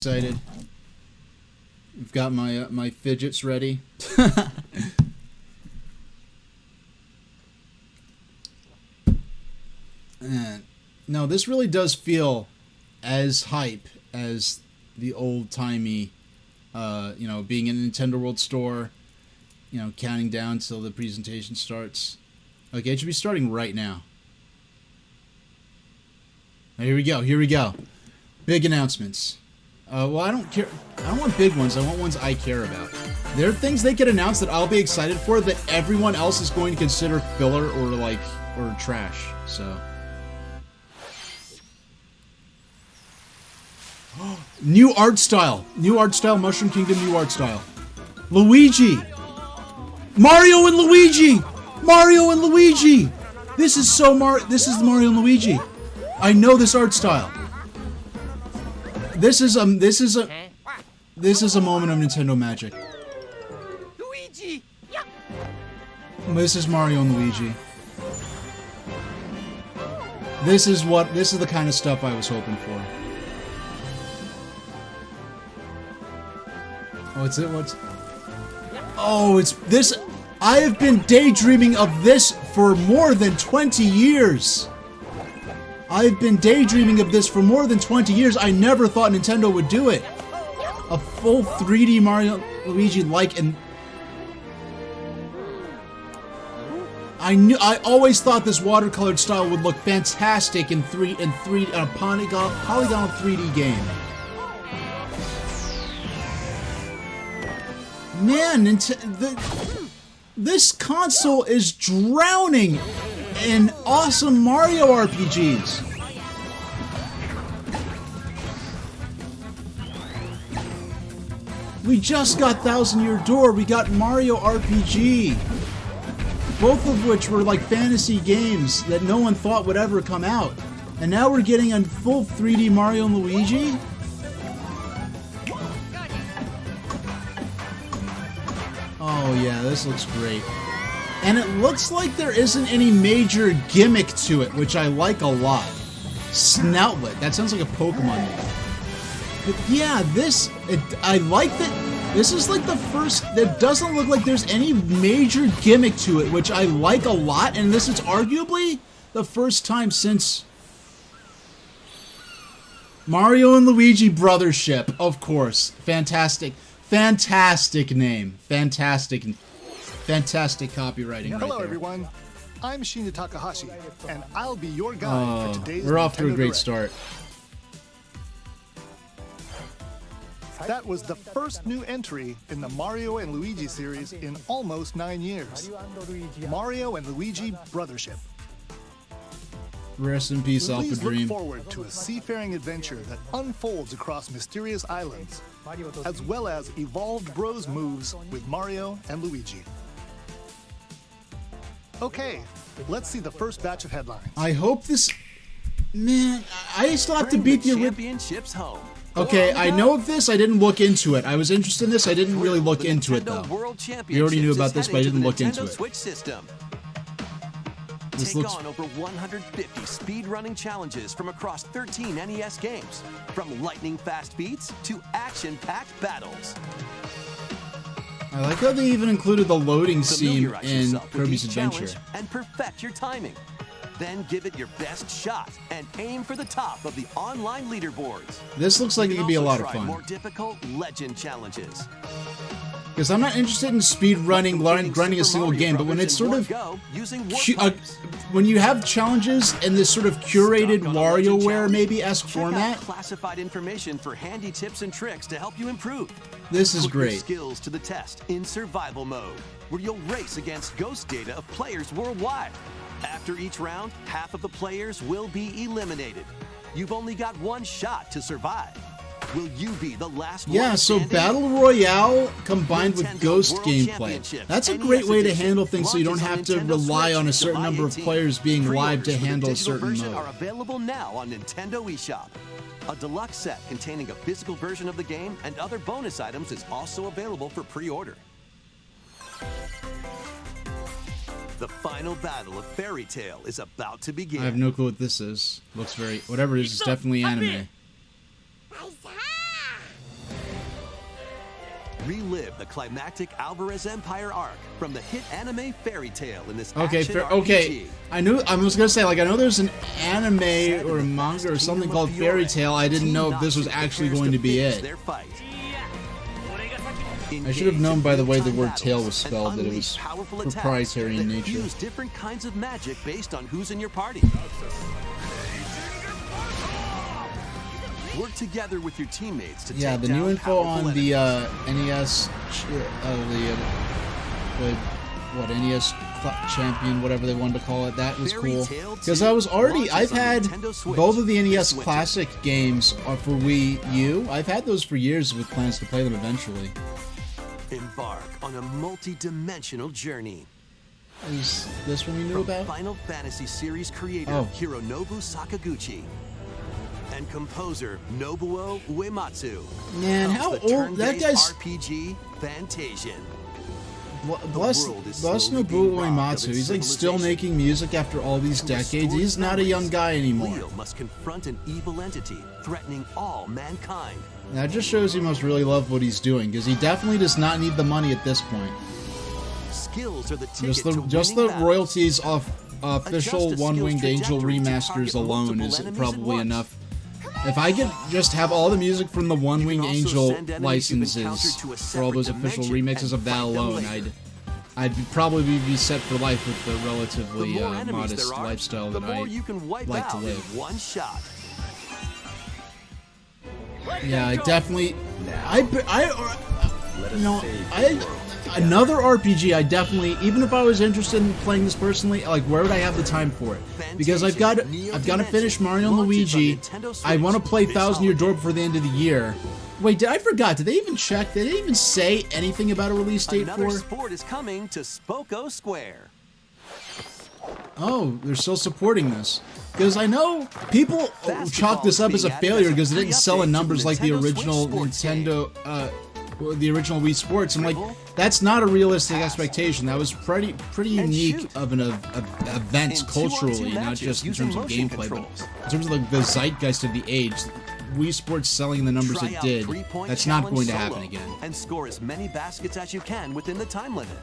Excited. I've got my my fidgets ready. And no, this really does feel as hype as the old-timey, you know, being in a Nintendo World Store, you know, counting down till the presentation starts. Okay, it should be starting right now. Here we go, here we go. Big announcements. Well, I don't care. I don't want big ones. I want ones I care about. There are things they get announced that I'll be excited for that everyone else is going to consider filler or trash. So. New art style. New art style. Mushroom Kingdom. New art style. Luigi. Mario and Luigi. Mario and Luigi. This is so This is Mario and Luigi. I know this art style. This is a moment of Nintendo magic. Luigi. Yeah. This is Mario and Luigi. This is the kind of stuff I was hoping for. Oh, it's this. I have been daydreaming of this for more than 20 years. I've been daydreaming of this for more than 20 years. I never thought Nintendo would do it. A full 3D Mario Luigi and I always thought this watercolored style would look fantastic in a polygonal 3D game. Man, this console is drowning in awesome Mario RPGs. We just got Thousand Year Door, we got Mario RPG. Both of which were like fantasy games that no one thought would ever come out. And now we're getting a full 3D Mario and Luigi? Oh yeah, this looks great. And it looks like there isn't any major gimmick to it, which I like a lot. Snoutlet. That sounds like a Pokemon name. But yeah, I like that. This is like the first. That doesn't look like there's any major gimmick to it, which I like a lot. And this is arguably the first time since Mario and Luigi Brothership, of course. Fantastic. Fantastic name. Fantastic copywriting. Hello, right there. everyone. I'm Shinya Takahashi, and I'll be your guide for today's we're off to a Nintendo great Direct. start. That was the first new entry in the Mario and Luigi series in almost 9 years. Mario and Luigi Brothership. Rest in peace, Alpha Please look Dream. forward to a seafaring adventure that unfolds across mysterious islands, as well as evolved Bros moves with Mario and Luigi. Okay, let's see the first batch of headlines. I hope this. Man, I still have to Bring beat the the. championships home. Okay, I know of this. I didn't look into it. I was interested in this. I didn't really look The into it Nintendo though. World We already knew Championships about is this, but I heading didn't to look the into Nintendo it. Switch system. This Take looks. on over 150 speedrunning challenges from across 13 NES games, from lightning-fast beats to action-packed battles. I like how they even included the loading scene Familiarize in yourself with Kirby's each Adventure. challenge and perfect your timing. Then give it your best shot and aim for the top of the online leaderboards. This looks like it You could be a can lot also of try fun. more difficult legend challenges. Because I'm not interested in speed running, Completing grinding a Super single Mario game, but when Brothers it's in sort one of go, using warp cu- pipes. when you have challenges in this sort of curated Stuck on a legend WarioWare challenge? maybe-esque Check format, out classified information for handy tips and tricks to help you improve. this is Put your great. skills to the test in survival mode, where you'll race against ghost data of players worldwide. After each round, half of the players will be eliminated. You've only got one shot to survive. Will you be the last Yeah, one so standing? Battle Royale combined with Nintendo Ghost World gameplay. Championship, That's a NES great way to edition, handle things so you don't launches have on to Nintendo rely on a Switch certain July number of 18. players being live to Pre-orders for the handle a digital certain version mode. are available now on Nintendo eShop. A deluxe set containing a physical version of the game and other bonus items is also available for pre-order. The final battle of Fairy Tail is about to begin. I have no clue what this is. Looks very... Whatever it is, it's definitely anime. Relive the climactic Alvarez Empire arc from the hit anime Fairy Tail in this Okay, action okay. RPG. I was gonna say, like, I know there's an anime or a manga or something called Fairy Tail. I didn't know if this was actually going to be it. I should have known by the way the word tail was spelled that it was proprietary in nature. Use different kinds of magic based on who's in your party. Work together with your teammates to Yeah, take the down new info powerful on the enemies. NES, NES champion, whatever they wanted to call it, that was Fairy cool. Tail Because 2 I've launches on had Nintendo Switch both of the NES this winter. classic games for Wii U. I've had those for years with plans to play them eventually. Embark on a multi-dimensional journey. Is this one we knew about? Final Fantasy series creator Oh. Hironobu Sakaguchi and composer Nobuo Uematsu. Man, comes how the old that turn-based guy's? RPG Fantasian. Bless world is Nobuo slowly being robbed of Uematsu. its He's like still civilization. making music after all these To decades. restore He's not a young memories, guy anymore. Leo must confront an evil entity threatening all mankind. That just shows he must really love what he's doing, because he definitely does not need the money at this point. Skills are the ticket Just to the winning battles. royalties of official Adjust a One-Winged skill's Angel trajectory to remasters target alone multiple is enemies at probably once. enough. If I could just have all the music from the One-Winged also Angel send enemies you've encountered licenses to a for all those separate official dimension remixes of and that fight them alone, later. I'd probably be set for life with the The relatively more enemies modest there are, lifestyle the that more I you can wipe like to out in live. one shot. Yeah, I definitely. Another RPG. I definitely, even if I was interested in playing this personally, like, where would I have the time for it? Because I've got to finish Mario and Luigi. I want to play Thousand Year Door before the end of the year. Wait, I forgot. Did they even check? Did they even say anything about a release date Another for? sport is coming to Spoko Square. Oh, they're still supporting this. Because I know people Basketball chalk this is up as a being added failure as a because it free didn't sell update in to numbers like the Nintendo Switch original sports game. the original Wii Sports. I'm like, that's not a realistic expectation. That was pretty unique shoot. of an event In 2-on-2 culturally, not matches just in using terms of motion gameplay, controls. but in terms of like the zeitgeist of the age. Wii Sports selling the numbers Try it out did, three-point that's not challenge going to solo happen again. And score as many baskets as you can within the time limit.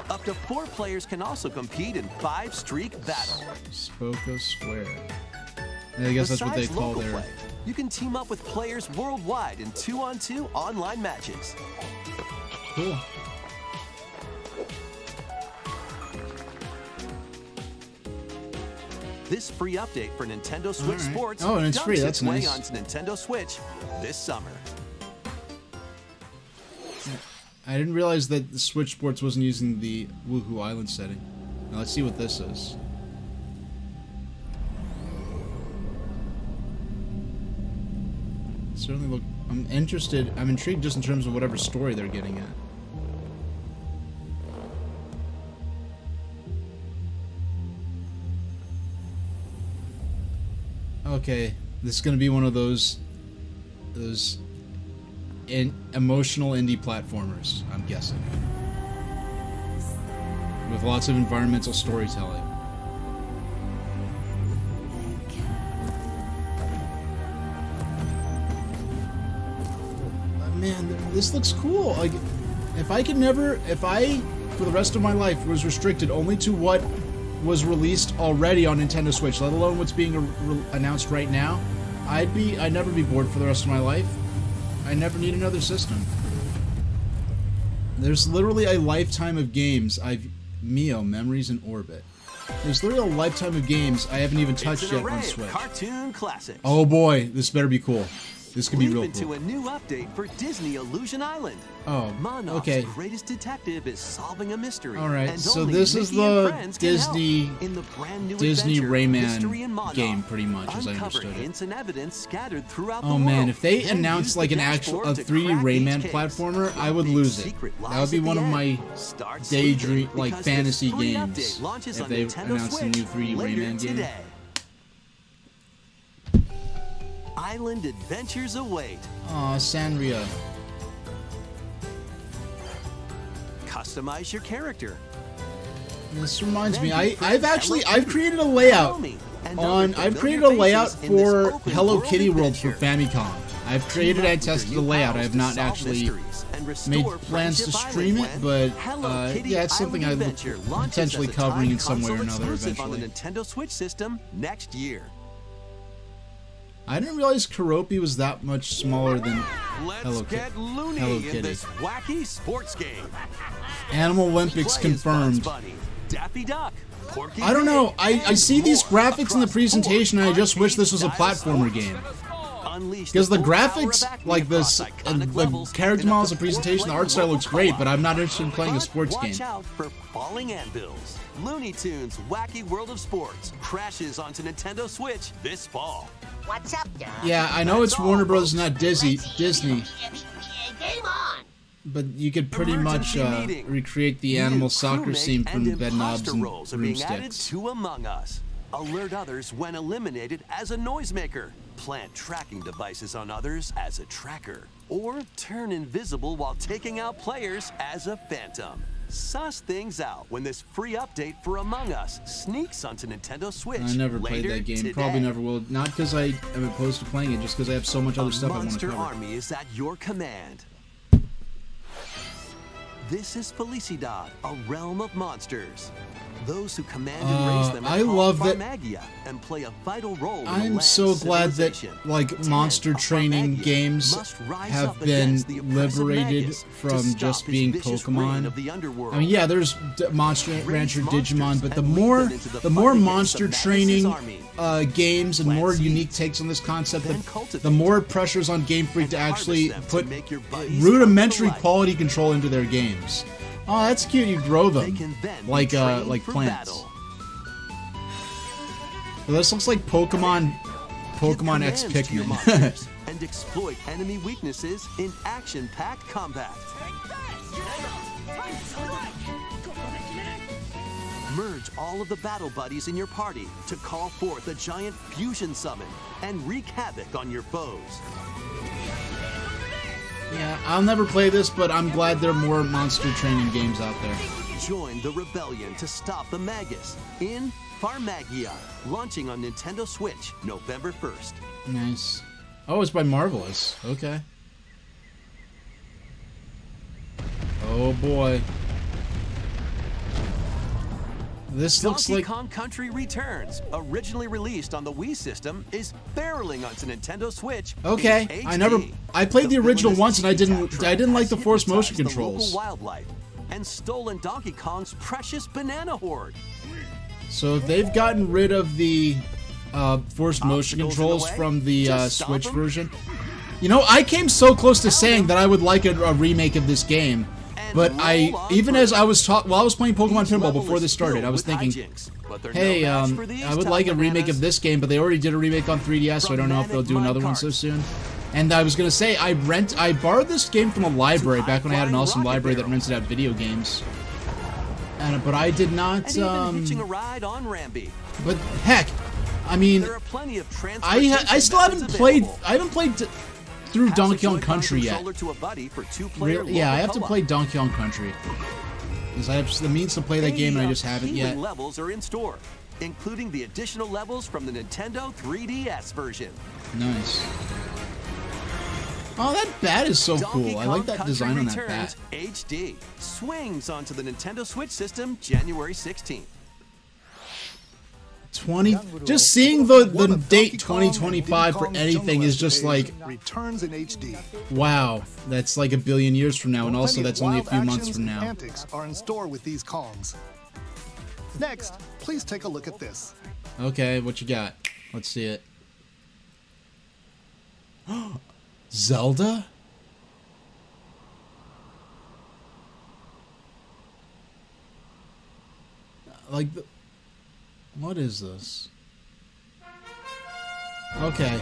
Up to 4 players can also compete in 5-streak battle. Spoko Square. And I guess that's what they Besides call local their. play, you can team up with players worldwide in 2-on-2 online matches. Cool. This free update for Nintendo Switch All right. Sports Oh, and it's dumps free. its That's way nice. onto Nintendo Switch this summer. I didn't realize that the Switch Sports wasn't using the Woohoo Island setting. Now let's see what this is. Certainly look. I'm interested. I'm intrigued just in terms of whatever story they're getting at. Okay, this is gonna be one of those emotional indie platformers, I'm guessing, with lots of environmental storytelling. Man, this looks cool. Like, if I for the rest of my life was restricted only to what was released already on Nintendo Switch, let alone what's being announced right now, I'd never be bored for the rest of my life. I never need another system. There's literally a lifetime of games Mio, Memories in Orbit. There's literally a lifetime of games I haven't even touched It's an yet array on of Switch. cartoon classics. Oh boy, this better be cool. This could be Leap real into cool. a new update for Disney Illusion Island. Oh, Monoff's okay. greatest detective is solving a mystery. All right, and so only this is Mickey and the friends can help. Disney In the brand new Disney adventure, Mystery in Rayman Monoff, game, pretty much, as I uncover understood it. hints and evidence scattered throughout the Oh world. man, if they Then announced use like the an actual dashboard to 3D crack Rayman each case. platformer, I The would big lose it. secret That lies would be at one the of my end. Start daydream, sleeping, like because this fantasy free games. update launches If on they Nintendo announced a new Switch 3D later Rayman game. today. Island adventures await. Aw, Sanria. Customize your character. This reminds me, Then I've befriend actually Hello Kitty, created a layout Naomi, and on other I've familiar created a layout faces in this for open Hello world Kitty World for adventure. Famicom. I've created and tested the layout. I have not actually made plans to stream it, but yeah, it's something I'm potentially covering in some way or another eventually. On the Nintendo Switch system next year. I didn't realize Keroppi was that much smaller than Let's get loony in this wacky sports game. Animal Olympics confirmed. Bunny, Daffy Duck, Porky I don't know. I and see these more graphics in the across presentation, and I just wish this was a arcade platformer game. Unleash Because the full power of graphics, Acme like across this, iconic and the levels character in up models, to the presentation, the 4-player art style local looks great, co-op. but I'm not interested in playing a sports Watch game. out for falling anvils. Looney Tunes Wacky World of Sports crashes onto Nintendo Switch this fall. What's up, Doug? Yeah, I know it's Warner Bros., not Disney, Game on! but you could pretty much Emergency meeting. recreate the New animal soccer crewmate scene from and Bed Knobs imposter and roles are being added Broomsticks. to Among Us. Alert others when eliminated as a noisemaker. Plant tracking devices on others as a tracker. Or turn invisible while taking out players as a phantom. Suss things out when this free update for Among Us sneaks onto Nintendo Switch. I never played later that game. today. Probably never will. Not because I am opposed to playing it, just because I have so much other stuff I want to Monster cover. army is at your command. This is Felicidad, a realm of monsters. Those who command and raise them are I called love that- Farmagia and play a vital role in the I'm land's so glad that civilization. like 10 monster of training Farmagia games must rise have up been against the oppressive liberated Magus to from stop just his being vicious reign Pokemon. of the underworld. I mean, yeah, there's Monster Rancher monsters Digimon, but the and lead more them into the the fight more against monster the Magus' training army. games and Plant more seeds, unique takes on this concept, then the cultivate more pressures on Game Freak and to harvest actually them to put make your buddies rudimentary come to life. quality control into their games. Oh, that's cute. You grow They them can then be like trained for plants. battle. Well, this looks like Pokemon Give X commands to your Pikmin. monsters and exploit enemy weaknesses in action-packed combat. Merge all of the battle buddies in your party to call forth a giant fusion summon and wreak havoc on your foes. Yeah, I'll never play this, but I'm glad there are more monster training games out there. Join the rebellion to stop the Magus in Farmagia, launching on Nintendo Switch November 1st. Nice. Oh, it's by Marvelous. Okay. Oh boy. This looks Donkey like Kong Country Returns, originally released on the Wii system, is barreling onto Nintendo Switch. okay. in HD. I played the original villainous once and I Cheetah Trap didn't like has the forced motion hypnotized the controls. local wildlife and stolen Donkey Kong's precious banana horde. So if they've gotten rid of the forced motion Obstacles in the controls way? from the Just stomp Switch 'em? version, you know, I came so close to saying that I would like a remake of this game. And But roll I, on even as I was while I was playing Pokemon Each Pinball level before is this started, filled I was with thinking, hijinks, but they're hey, no match for these I would like a tough remake bananas. of this game, but they already did a remake on 3DS, so I don't know if they'll do another one so soon. And I was gonna say, I borrowed this game from a library back when I had an awesome library that rented out video games. But I did not. And even hitching a ride on Rambi. But heck, I mean, There are plenty of I still haven't played. I haven't played through Pass a Donkey Kong Joy-Con Country yet. controller to a buddy for two-player Yeah, I have local to co-op. play Donkey Kong Country because I have the means to play that game and I just haven't yet. Appealing levels are in store, including the additional levels from the Nintendo 3DS version. Nice. Oh, that bat is so Donkey cool. I Kong like that Country design on that Returns bat. HD swings onto the Nintendo Switch system January 16th. Just seeing the One of date Donkey Kong and 2025 for Diddy Kong's anything Jungle is just like, Escapades returns in HD. wow, that's like a billion years from now, and also Plenty of that's only a wild few months actions from and now. Antics are in store with these Kongs. Next, please take a look at this. Okay, what you got? Let's see it. Zelda? Like, what is this? Okay.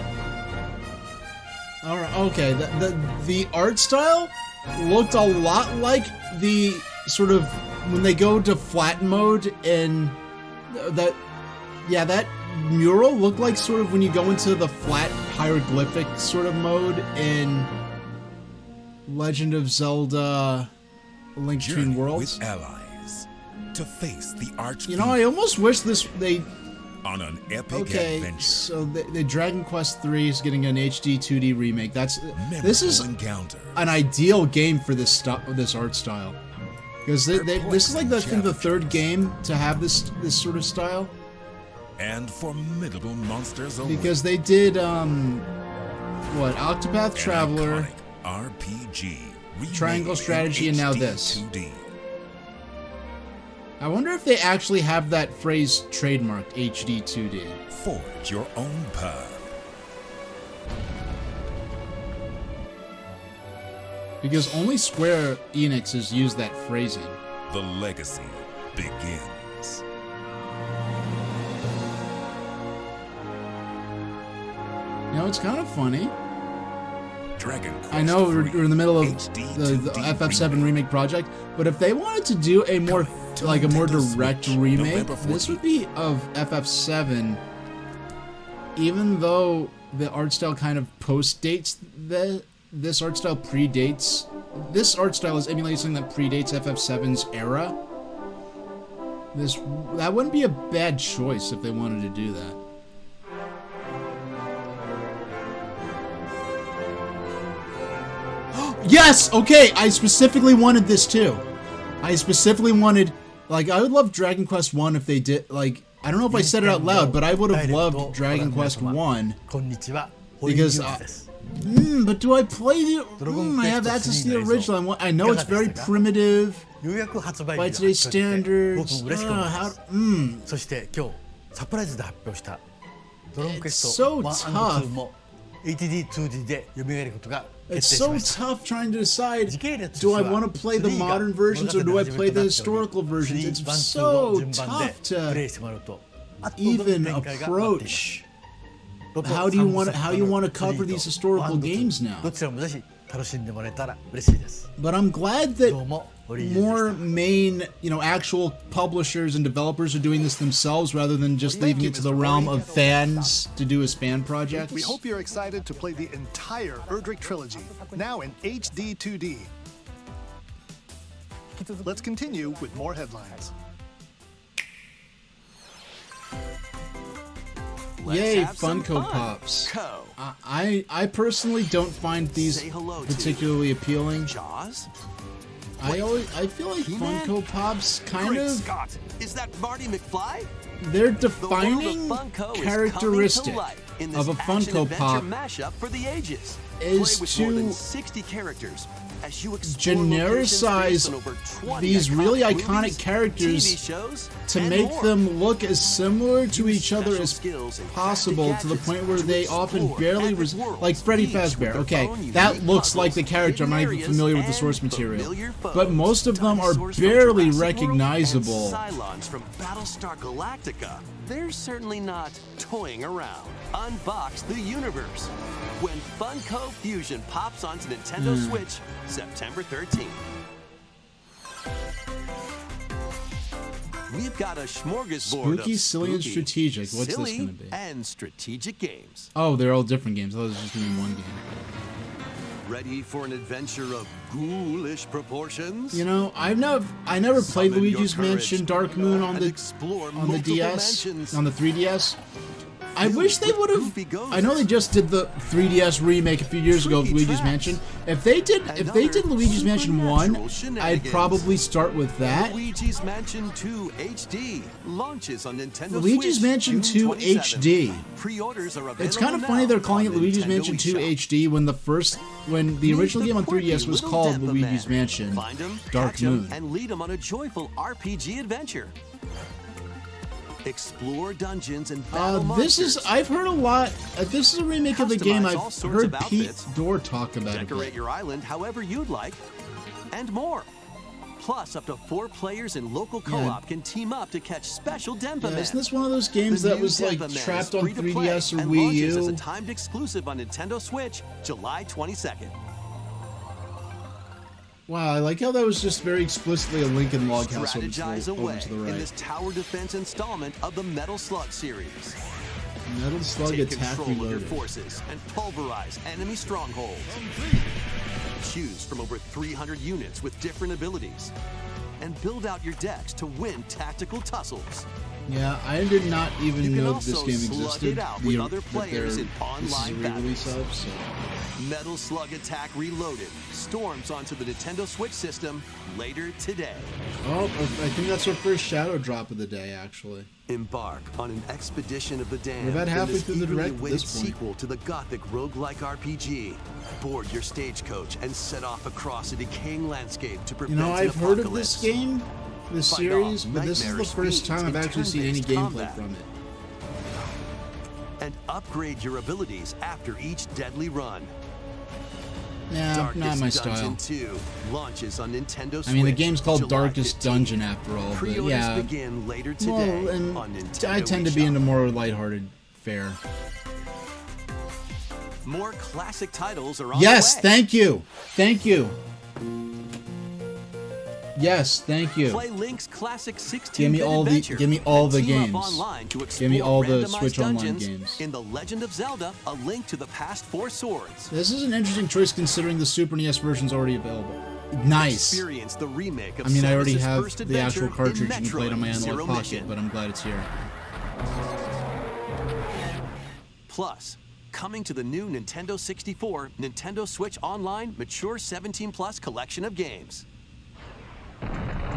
Alright, okay. The art style looked a lot like the sort of when they go to flat mode in that. Yeah, that mural looked like sort of when you go into the flat hieroglyphic sort of mode in Legend of Zelda: Link Between Journey Worlds. with allies to face the arch. You know, I almost wish they on an epic Okay, adventure. so the Dragon Quest III is getting an HD 2D remake. This is Memorable encounter. an ideal game for this art style, because this is like I think the third game to have this sort of style. And formidable monsters await. Because they did what, Octopath An Traveler, iconic RPG. remade Triangle in Strategy, and now HD this. 2D. I wonder if they actually have that phrase trademarked, HD 2D. Forge your own path. Because only Square Enix has used that phrasing. The legacy begins. You know, it's kind of funny. Dragon Quest I know we're in the middle of HD the 2D FF7 remake project, but if they wanted to do a more like a more Nintendo direct Switch, remake, November this 14th. would be of FF7. Even though the art style kind of post-dates this art style predates. This art style is emulating something that predates FF7's era. That wouldn't be a bad choice if they wanted to do that. Yes! Okay, I specifically wanted this too. I specifically wanted, like, I would love Dragon Quest 1 if they did, like, I don't know if I said it out loud, but I would have loved Dragon Quest 1 because, but do I play the, I have access to the original. I know it's very primitive by today's standards. So tough. It's so tough trying to decide, do I want to play the modern versions or do I play the historical versions? It's so tough to even approach. How you want to cover these historical games now? But I'm glad that more main, actual publishers and developers are doing this themselves rather than just leaving it to the realm of fans to do as fan projects. We hope you're excited to play the entire Erdrick trilogy, now in HD 2D. Let's continue with more headlines. Yay, Let's have some Funko fun. Pops. Co. I personally don't find these Say hello to particularly appealing. Jaws? I feel like He-Man? Funko Pops kind Great of, Scott! Is that Marty McFly? they're The world of defining Funko is characteristic coming to life in of this a Funko action-adventure Pop mashup for the ages. is Play with more than to 60 characters as you explore locations based genericize on over 20 these really iconic iconic movies, characters TV shows, to and make more. them look as similar to Use each other special as skills and possible crafted to the gadgets point where to they often explore barely epic worlds, like Freddy each with Fazbear. their Okay, own that unique looks like the puzzles, character. I'm not even hidden familiar with the areas, source and material, familiar foes. but most of them are Dinosaurs from barely Jurassic World recognizable. and Cylons from Battlestar Galactica. They're certainly not toying around. Unbox the universe when Funko Fusion pops onto Nintendo Switch September 13th. We've got a smorgasbord Spooky, of silly, and spooky, strategic. What's this silly, gonna be? and strategic games. Oh, they're all different games. I thought it was just gonna be one game. Ready for an adventure of ghoulish proportions? I never played Summon your Luigi's courage Mansion Dark Moon on and the explore on the multiple DS, mansions. on the 3DS. I Filled wish they with would have. goofy ghosts. I know they just did the 3DS remake a few years ago of Tricky Luigi's tracks. Mansion. If they did other Luigi's Mansion 1, supernatural I'd shenanigans. probably start with that. Luigi's Mansion 2 HD launches on Nintendo Luigi's Switch Mansion June 2 27th. HD. Pre-orders are available It's kind of now funny they're calling it on Luigi's Nintendo Mansion 2 eShop. HD when the original Meet game on quirky 3DS was little called Denpa Luigi's Man. Mansion Find 'em, Dark catch 'em, Moon. and lead them on a joyful RPG adventure. Explore dungeons and battle monsters. I've heard a lot. This is a remake of the game. Customize all I've sorts heard of Pete outfits. Dorr talk about it. Decorate your island however you'd like, and more. Plus, up to 4 players in local co-op can team up to catch special Denpa Men. Isn't this one of those games The that new was like Denpa Man is trapped on free to play 3DS or and Wii launches as a U? timed exclusive on Nintendo Switch, July 22nd. Wow, I like how that was just very explicitly a Lincoln Log House over Strategize to away the in right. this tower defense installment of the Metal Slug series. Metal Slug Take Attack control of your Reloaded. forces and pulverize enemy strongholds. Choose from over 300 units with different abilities. And build out your decks to win tactical tussles. Yeah, I did not even You can know that this also game slug existed. it out with other that players in this is a online re-release battles. of, so. Metal Slug Attack Reloaded storms onto the Nintendo Switch system later today. Oh, I think that's our first shadow drop of the day, actually. Embark on an expedition of the damned. We're about in halfway this through the eagerly direct at awaited this point. sequel to the gothic roguelike RPG. Board your stagecoach and set off across a decaying landscape to You prevent know, an I've heard of this apocalypse. game, this Fight series, off but this is the nightmarish first time fiends I've in actually seen any turn-based gameplay combat. from it. And upgrade your abilities after each deadly run. Nah, Darkest not my Dungeon style. 2 launches on Nintendo Switch. I mean, the game's called July Darkest 15th. Dungeon after all, but Pre-orders yeah. begin later today Well, and on Nintendo I tend to be eShop. into more lighthearted fare. More classic titles are on Yes, the way. thank you. Thank you. Yes, thank you. Play Link's classic 16-bit Give me all the- adventure give me all and the team up games. online to Give me explore all the randomized Switch Online dungeons games. in The Legend of Zelda: A Link to the Past 4 Swords. This is an interesting choice considering the Super NES version's already available. Nice. Experience the remake of I mean, I already Samus's have first the adventure actual in cartridge you can play it on my Metroid Analog Zero Pocket, Mission. but I'm glad it's here. Plus, coming to the new Nintendo 64, Nintendo Switch Online Mature 17+ collection of games.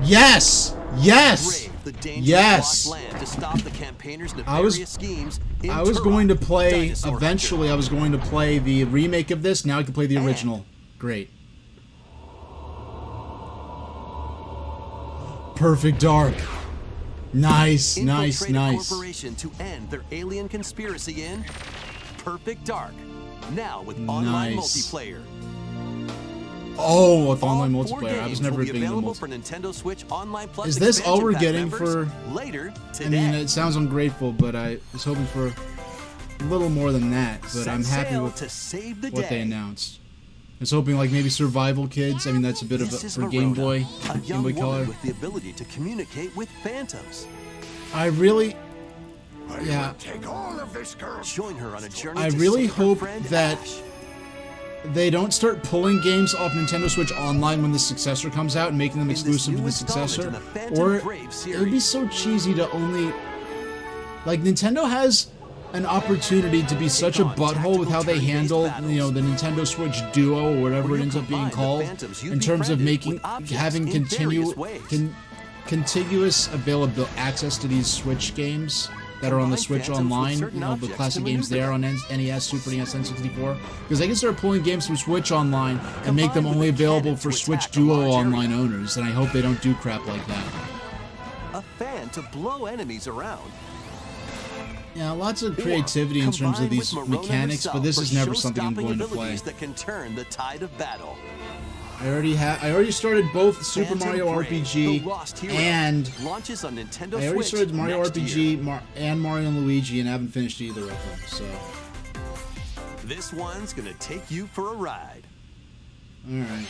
Yes! Yes! Brave the dangerous Yes! lost land to stop the campaigners' I was- nefarious schemes. In I was Turok, going to play, Dinosaur eventually I Hunter. was going to play the remake of this, now I can play the And- original. Great. Perfect Dark. Nice, nice, Infiltrate a nice. corporation to end their alien conspiracy in Perfect Dark. Now with online Nice. multiplayer. Oh, with online All 4 multiplayer. I was games never will a be big into available multiplayer. for Nintendo Switch Online Plus. Is this all expansion we're pack getting members for- later today? I mean, it sounds ungrateful, but I was hoping for a little more than that. But Set I'm happy sail with to save the what day. they announced. I was hoping like maybe Survival Kids. I mean, that's a bit of a This is for Game Verona, Boy, a Game young Boy woman Color. with the ability to communicate with phantoms. I really, yeah, Take all of this, girl. Join her on a journey I to really save her hope friend that Ash. they don't start pulling games off Nintendo Switch Online when the successor comes out and making them In this exclusive to new the installment successor. in the Phantom Or Brave it would be series. so cheesy to only like Nintendo has an opportunity to be such a on butthole with how they tactical handle, turn-based you know, the Nintendo Switch Duo or whatever Where it you ends up being combine the called, phantoms you've in terms of befriended making with objects having in various ways. contiguous available access to these Switch games that are on the Combine Switch phantoms with Online, certain you know, the objects classic to games maneuver there on NES, Super NES, N64, because they can start pulling games from Switch Online and make them Combined only with a available cannon for to Switch attack a large Duo area. Online owners, and I hope they don't do crap like that. A fan to blow enemies around. Yeah, lots of Or creativity in terms of combine these with Marona mechanics, but herself this for is never something I'm show-stopping going to play. abilities that can turn the tide of battle. I already started both Super Phantom Mario Brave, RPG The Lost Hero, and launches on Nintendo I already Switch started Mario next RPG year. and Mario and Luigi, and haven't finished either of them. So, This one's gonna take you for a ride. all right.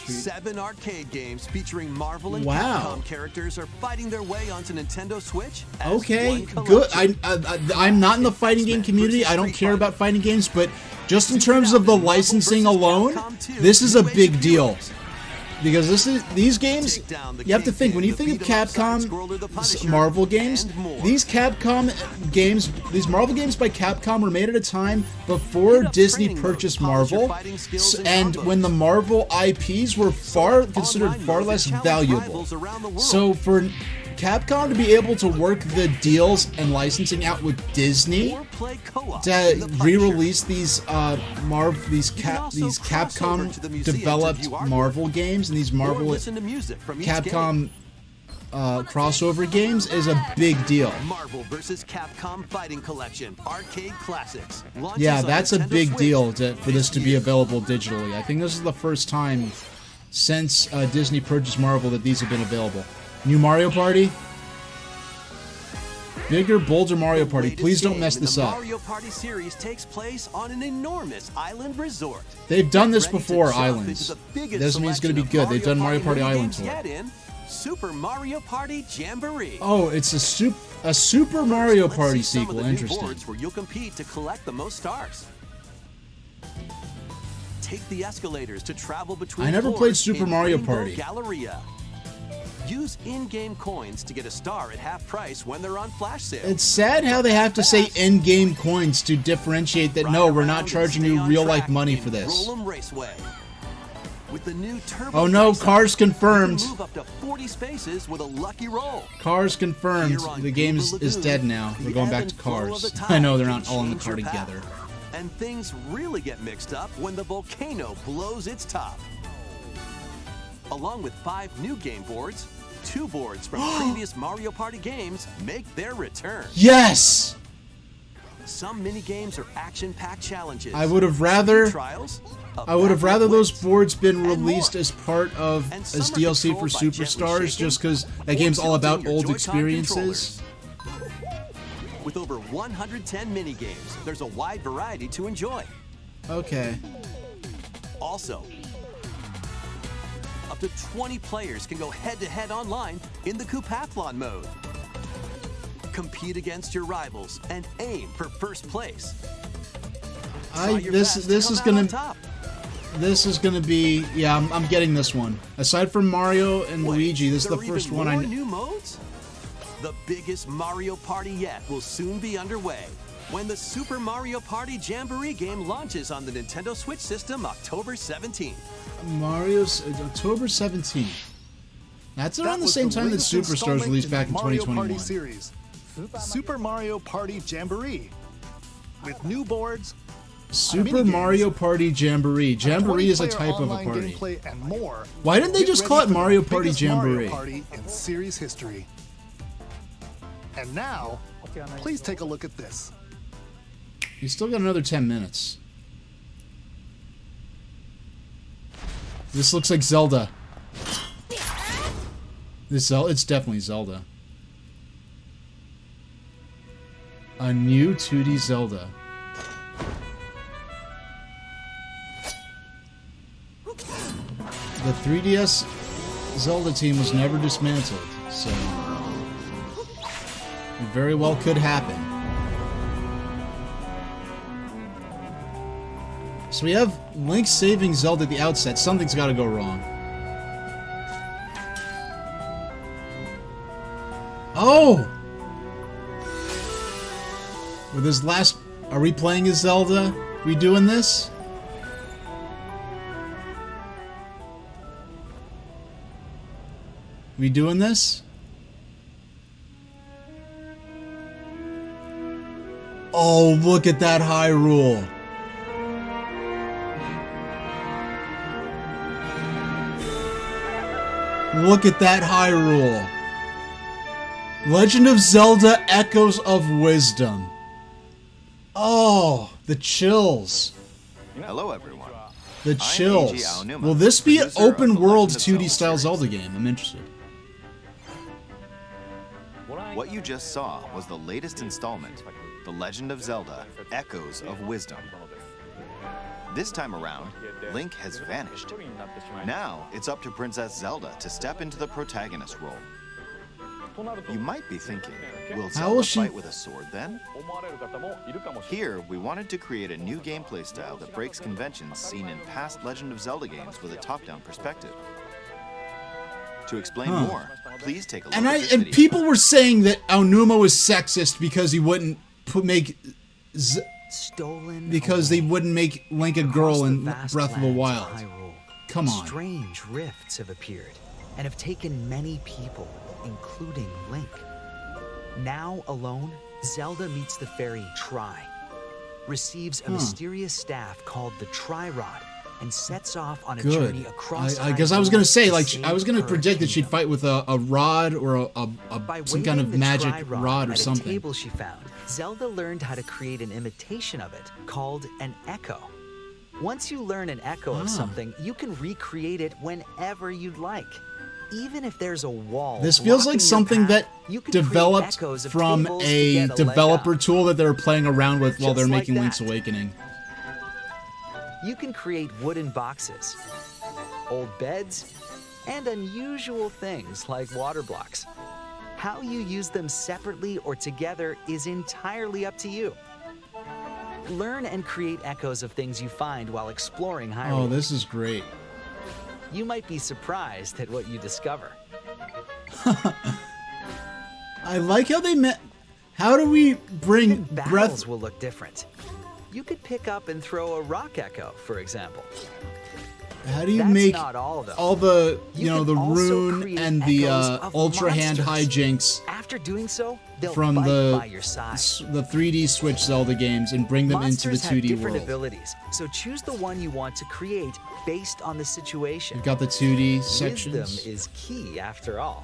7 arcade games featuring Marvel and Wow. Capcom characters are fighting their way onto Nintendo Switch. As Okay, one good. collection. I'm not in the fighting game community. I don't care about fighting games, but just in terms of the licensing alone, this is a big deal. Because these games, you have to think, when you think of Capcom Marvel games, these Marvel games by Capcom were made at a time before Disney purchased Marvel, and when the Marvel IPs were considered far less valuable. So for Capcom to be able to work the deals and licensing out with Disney Or play co-op to in the Punisher. re-release these Capcom developed Marvel games and these Or Marvel listen to music from each game. Capcom crossover games is a big deal. Marvel vs. Capcom Fighting Collection Arcade Classics. Launches Yeah, on that's a Nintendo big Switch deal for this to be year. available digitally. I think this is the first time since Disney purchased Marvel that these have been available. New Mario Party? Bigger, bolder Mario The Party. latest Please don't game mess in this the up. Mario Party series takes place on an enormous island resort. They've done this Ready to before, jump Islands. into the biggest Doesn't mean it's going to be selection good. of They've done Mario Party mini Island games tour. yet in Super Mario Party Jamboree. Oh, it's a Super Mario Let's Party see some of sequel. the new Interesting. boards where you'll compete to collect the most stars. Take the escalators to travel between I never floors played Super in Mario Rainbow Party. Galleria. Use in-game coins to get a star at half price when they're on flash sale. It's sad how they have to say in-game coins to differentiate that, no, we're not charging you real-life money for this. Roll'em Raceway. With the new turbo Oh no, racer, Cars you can confirmed. move up to 40 spaces with a lucky roll. Cars confirmed. Here on The game is Google Lagoon, dead now. the We're going ebb back and to flow of Cars. the I know they're tide not all in the can car change your together. path. And things really get mixed up when the volcano blows its top. Along with 5 new game boards, 2 boards from previous Mario Party games make their return. Yes! Some mini games are action-packed challenges. I would have rather Trials, a I would have battle rather of those wits, boards been and released more. as part of And as some are DLC for controlled by gently Superstars shaking just because that or game's all tilting about your old Joy-Con experiences. With over 110 mini games, there's a wide variety to enjoy. Okay. Also, up to 20 players can go head-to-head online in the Coupathlon mode. Compete against your rivals and aim for first place. Try your best to This come is out gonna on top. this is gonna be I'm getting this one. Aside from Mario and Wait, Luigi, this is the there are first even one more I new modes? The biggest Mario Party yet will soon be underway when the Super Mario Party Jamboree game launches on the Nintendo Switch system October 17th. Mario's October 17th. That's around That the was same time that latest Superstars installment released in the back in Mario 2021. Party series, Super Mario Party Jamboree, with new boards, Super minigames, Mario Party Jamboree. Jamboree is a 20-player type of a online party. gameplay, and more. Why didn't they Get just ready call it for the Mario Party biggest Jamboree? Mario Party in series history. And now, please take a look at this. You still got another 10 minutes. This looks like Zelda. It's definitely Zelda. A new 2D Zelda. The 3DS Zelda team was never dismantled, so it very well could happen. So we have Link saving Zelda at the outset. Something's got to go wrong. Oh! With his last... Are we playing as Zelda? We doing this? We doing this? Oh, look at that Hyrule. Look at that Hyrule. Legend of Zelda Echoes of Wisdom. Oh, the chills. Hello, everyone. The I'm chills. Eiji Aonuma, Will this be an producer of open the world Legend of 2D style Zelda Zelda game? I'm interested. What you just saw was the latest installment, The Legend of Zelda: Echoes of Wisdom. This time around, Link has vanished. Now, it's up to Princess Zelda to step into the protagonist role. You might be thinking, will How will Zelda she- fight with a sword then? Here, we wanted to create a new gameplay style that breaks conventions seen in past Legend of Zelda games with a top-down perspective. To explain more, please take a look And at this and video. people were saying that Aonuma was sexist because he wouldn't Stolen because they wouldn't make Link a girl in vast Breath of the lands Wild. Hyrule, Come on. Strange rifts have appeared and have taken many people, including Link. Now alone, Zelda meets the fairy Tri, receives a mysterious staff called the Tri-Rod, and sets off on a Good. journey across I guess I was gonna say, like, I was gonna save predict her that she'd fight with a rod or By some kind of waving the magic Tri-Rod rod or at something. a table she found, Zelda learned how to create an imitation of it called an echo. Once you learn an echo of something, you can recreate it whenever you'd like. Even if there's a wall. This feels blocking like your something path, that you can create developed echoes of from tables to a get leg developer up. tool that they were playing around with while Just they're like making Link's that. Awakening. You can create wooden boxes, old beds, and unusual things like water blocks. How you use them separately or together is entirely up to you. Learn and create echoes of things you find while exploring Hyrule. Oh, this is great. You might be surprised at what you discover. I like how they met. How do we bring Even battles Breath? will look different. You could pick up and throw a rock echo, for example. How do you That's make not all, though. all the You know can the also rune create and the echoes of ultra hand monsters. hijinks After doing so, they'll from fight the by your side. the 3D Switch Zelda games and bring them Monsters into the have 2D different world? abilities, so choose the one you want to create based on the situation. We've got the 2D Wisdom sections. is key, after all.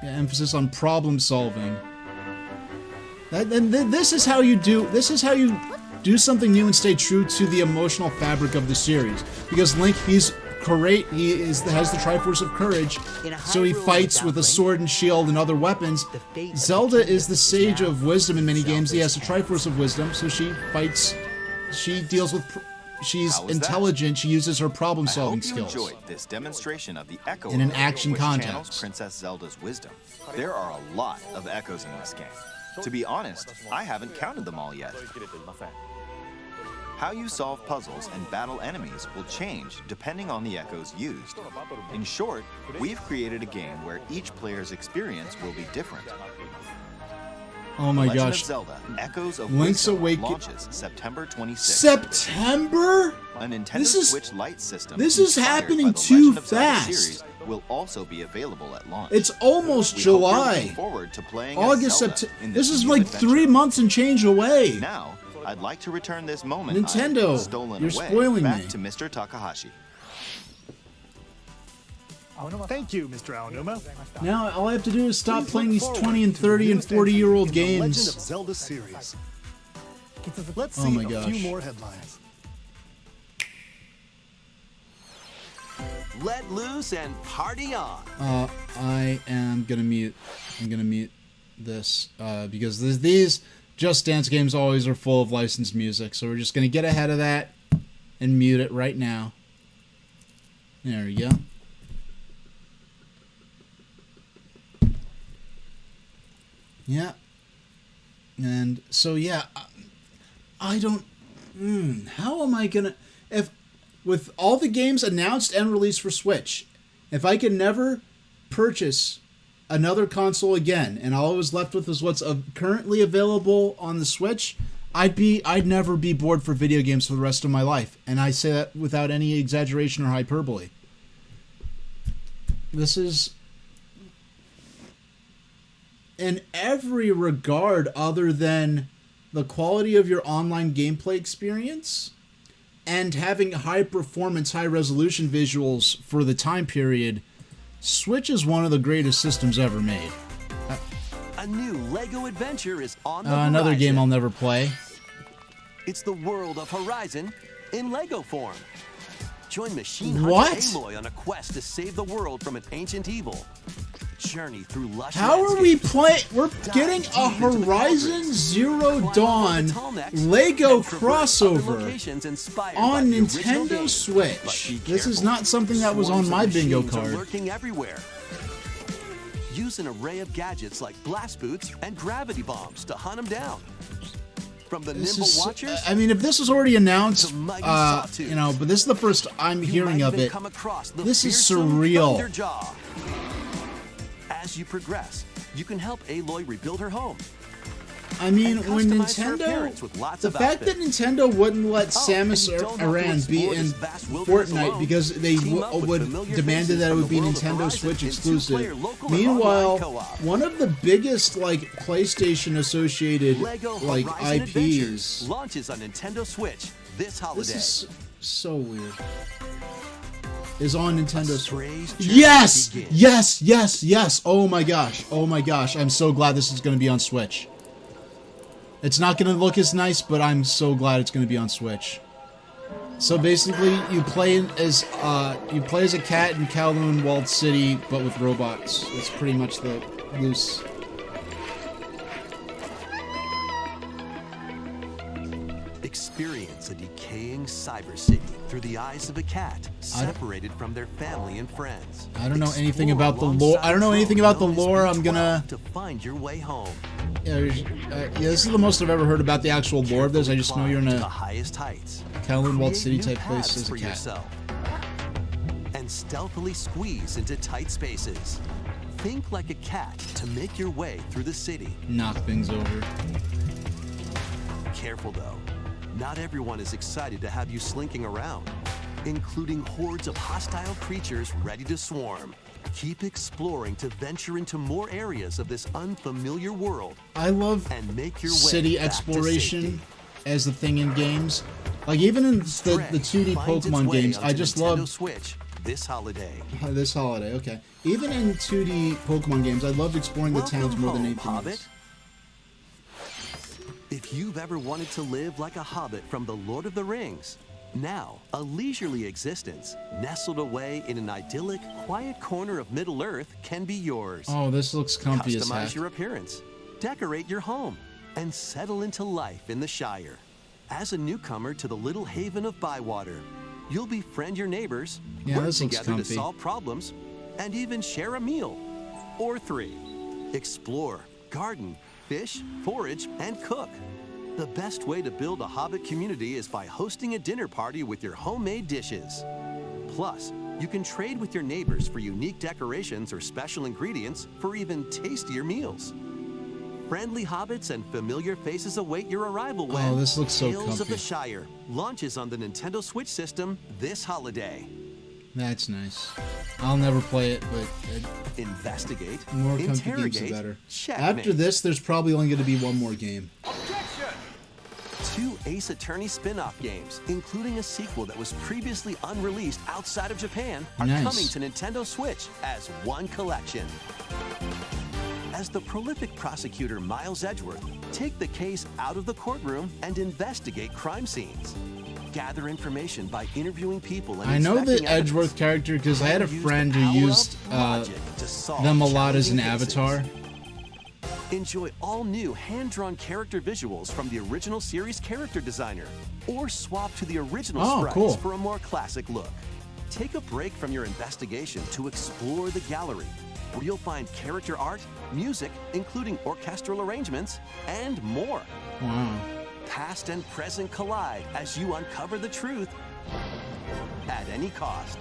Yeah, emphasis on problem solving. This is how you do. This is how you do something new and stay true to the emotional fabric of the series. Because Link, he's great. Has the Triforce of Courage, In a so he Hyrule fights without with a Link, sword and shield and other weapons. the fate of Zelda the is the kingdom Sage now of Wisdom in many games. He has the Zelda's Triforce of Wisdom, so she fights. She deals with. She's How was that? intelligent. She uses her problem-solving I hope skills. you enjoyed this demonstration of the Echo In an Mode, action which context. channels Princess Zelda's wisdom. There are a lot of echoes in this game. To be honest, I haven't counted them all yet. How you solve puzzles and battle enemies will change depending on the echoes used. In short, we've created a game where each player's experience will be different. Oh my Legend gosh! of Zelda: Echoes of Link's Wisdom Awakening launches September 26th. September? A Nintendo This is- Switch Lite system. this is inspired happening by the too Legend of Zelda fast. series will also be available at launch. It's almost We hope you're July. looking forward to playing as August, Zelda September. in This is new like adventure. 3 months and change away. Now, I'd like to return this moment Nintendo, I've stolen you're away spoiling back me. to Mr. Takahashi. Thank you, Mr. Aonuma. Now all I have to do is stop Please playing look these forward 20 and to the 30 and newest 40-year-old entry in the Legend of games. Zelda series. Let's Oh see my a gosh. few more headlines. Let loose and party on. I am gonna mute. I'm gonna mute this because these Just Dance games always are full of licensed music. So we're just gonna get ahead of that and mute it right now. There we go. Yeah. And so yeah, I don't. How am I gonna if with all the games announced and released for Switch, if I can never purchase another console again, and all I was left with is what's currently available on the Switch, I'd never be bored for video games for the rest of my life, and I say that without any exaggeration or hyperbole. This is, in every regard other than the quality of your online gameplay experience and having high performance, high resolution visuals for the time period, Switch is one of the greatest systems ever made. A new Lego adventure is on the horizon. Another game I'll never play. It's the world of Horizon in Lego form. Join Machine What? Hunter Aloy on a quest to save the world from an ancient evil. Journey through lush How are we landscapes. playing? We're getting Dive a deep into the Horizon cauldrons. Zero Climb Dawn over the tall necks Lego and traverse other crossover locations inspired by on the original Nintendo game. But Switch. be This is careful. not something that was Swarms on of my bingo machines are card. lurking everywhere. Use an array of gadgets like blast boots and gravity bombs to hunt them down. From the This nimble is, watchers, I mean, if this was already announced, The mighty sawtooth. you know, but this is the first I'm you hearing might of even it. come across the This is fearsome surreal. Thunderjaw. As you progress, you can help Aloy rebuild her home. I mean, and when customize her Nintendo, appearance with lots the of fact that outfits. Nintendo wouldn't let Oh, Samus and you don't have to Aran be explore in this vast wilderness Fortnite alone. because they Team up with would familiar demanded faces that it from would the be world of Nintendo Horizon Switch in exclusive. two-player local and Meanwhile, online co-op. one of the biggest like PlayStation associated Lego like Horizon IPs. Adventures launches on Nintendo Switch this holiday. This is so weird. Is on Nintendo Switch. Strange journey Yes! begins. Yes! Yes! Yes! Oh my gosh! Oh my gosh! I'm so glad this is going to be on Switch. It's not going to look as nice, but I'm so glad it's going to be on Switch. So basically, you play as a cat in Kowloon Walled City, but with robots. That's pretty much the loose. Experience a decaying cyber city through the eyes of a cat separated from their family and friends. I don't know anything Explore about the lore. I don't know alongside anything about the Chrono lore. Speed I'm gonna. 12 to find your way home. Yeah, this is the most I've ever heard about the actual lore of this. I just know you're in Climb to the a highest heights. Kowloon Walled Create City new type place paths as a for cat. yourself. And and stealthily squeeze into tight spaces. Think like a cat to make your way through the city. Knock things over. Careful though, not everyone is excited to have you slinking around, including hordes of hostile creatures ready to swarm. Keep exploring to venture into more areas of this unfamiliar world I love and make your way city back to exploration safety. as the thing in games. Like even in the Stray 2D finds its Pokemon way games, I onto just Nintendo love Switch this holiday. this holiday. Okay, even in 2D Pokemon games, I loved exploring the towns more than anything Hobbit. else. If you've ever wanted to live like a hobbit from The Lord of the Rings, now a leisurely existence nestled away in an idyllic, quiet corner of Middle-earth can be yours. Oh, this looks comfy as heck. Customize your appearance, decorate your home, and settle into life in the Shire. As a newcomer to the little haven of Bywater, you'll befriend your neighbors, Yeah, work this looks together to comfy. solve problems, and even share a meal. Or 3. Explore, garden, fish, forage, and cook. The best way to build a Hobbit community is by hosting a dinner party with your homemade dishes. Plus, you can trade with your neighbors for unique decorations or special ingredients for even tastier meals. Friendly hobbits and familiar faces await your arrival when Oh, this looks so Tales of comfy. the Shire launches on the Nintendo Switch system this holiday. That's nice. I'll never play it, but Investigate, more comfy games the interrogate, better. checkmate. After this, there's probably only going to be one more game. 2 Ace Attorney spin-off games, including a sequel that was previously unreleased outside of Japan, are Nice. coming to Nintendo Switch as one collection. As the prolific prosecutor Miles Edgeworth, take the case out of the courtroom and investigate crime scenes. Gather information by interviewing people and I know the inspecting evidence. Edgeworth character because I had a Then use friend the who power of used logic to solve them a lot as an challenging cases. avatar. Enjoy all new hand-drawn character visuals from the original series character designer, or swap to the original Oh, sprites cool. for a more classic look. Take a break from your investigation to explore the gallery, where you'll find character art, music, including orchestral arrangements, and more. Wow. Past and present collide as you uncover the truth at any cost.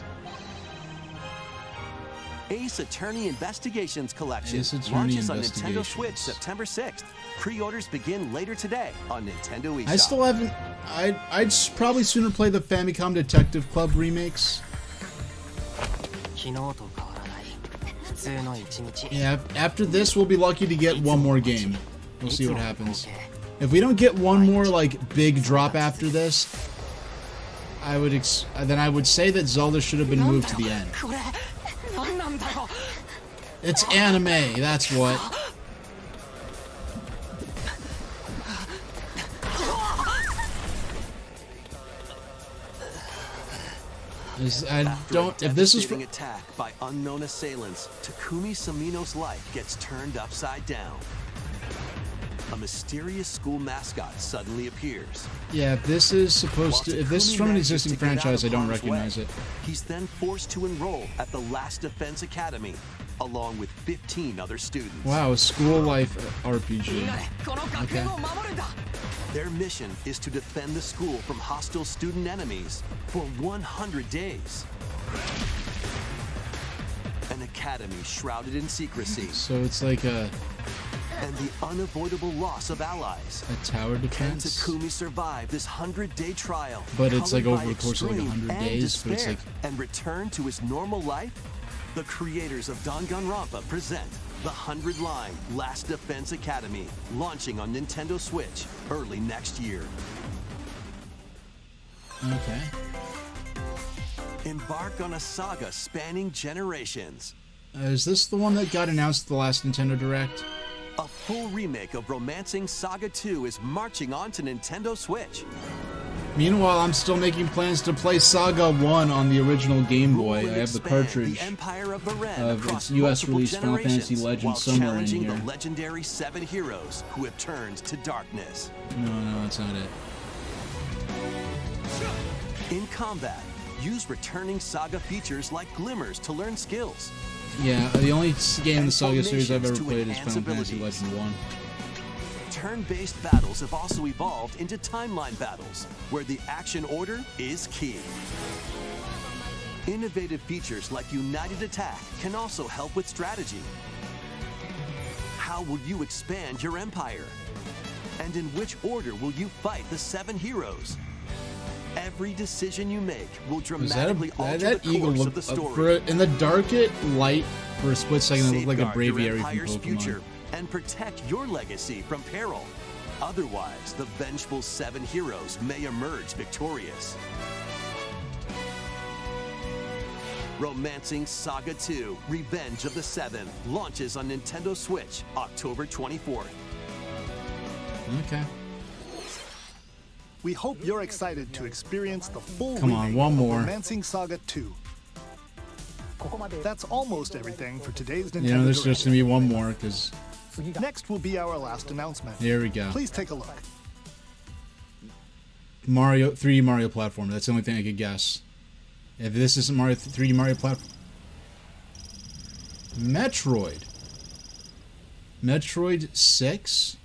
Ace Attorney Investigations Collection Ace Attorney launches on Nintendo Investigations. Switch September 6th. Pre-orders begin later today on Nintendo eShop. I still haven't. I'd probably sooner play the Famicom Detective Club remakes. 昨日と変わらない普通の一日 Yeah, after this, we'll be lucky to get one more game. We'll see what happens. If we don't get one more like big drop after this, then I would say that Zelda should have been moved to the end. これ何なんだよ It's anime, that's what. I After don't. a If this is devastating attack by unknown assailants, Takumi Samino's life gets turned upside down. A mysterious school mascot suddenly appears. yeah, if this is supposed While to. If this is Takumi from an manages existing to get out franchise, I of don't harm's recognize way, it. He's then forced to enroll at the Last Defense Academy, along with 15 other students. Wow, a school life RPG. この学園を守るんだ Their mission is to defend the school from hostile student enemies for 100 days. An academy shrouded in secrecy, So it's like a and the unavoidable loss of allies. tower Can defense. Takumi survive this 100-day trial? But it's like colored over by the course of like extreme 100 and days, but it's despair, like- and return to his normal life? The creators of Danganronpa present the 100-line Last Defense Academy, launching on Nintendo Switch early next year. Okay. Embark on a saga spanning generations. Is this the one that got announced at the last Nintendo Direct? A full remake of Romancing Saga 2 is marching on to Nintendo Switch. Meanwhile, I'm still making plans to play Saga 1 on the original Game Boy. Rule I and have the expand cartridge. The Empire of Beren of across its US multiple release Final Fantasy generations, Legends while somewhere in challenging here. the legendary 7 heroes who have turned to darkness. No, that's not it. In combat, use returning Saga features like glimmers to learn skills. Yeah, the only game in the Saga series I've ever Formations to played is enhance Final Fantasy abilities. Legend 1. Turn-based battles have also evolved into timeline battles, where the action order is key. Innovative features like United Attack can also help with strategy. How will you expand your empire? And in which order will you fight the 7 heroes? Every decision you make will dramatically alter that the eagle course look of the story. in the dark light for a split second? It looked like a Safeguard your braviary from empire's Pokemon. future and protect your legacy from peril. Otherwise, the vengeful 7 heroes may emerge victorious. Romancing Saga 2: Revenge of the 7 launches on Nintendo Switch October 24th. Okay. We hope you're excited to experience the full Come on, remake one of more. Romancing Saga 2. That's almost everything for today's Nintendo You know, there's Direct. just gonna be one more because Next will be our last announcement. here we go. Please take a look. 3D Mario platform. That's the only thing I could guess. If this isn't 3D Mario platform, Metroid 6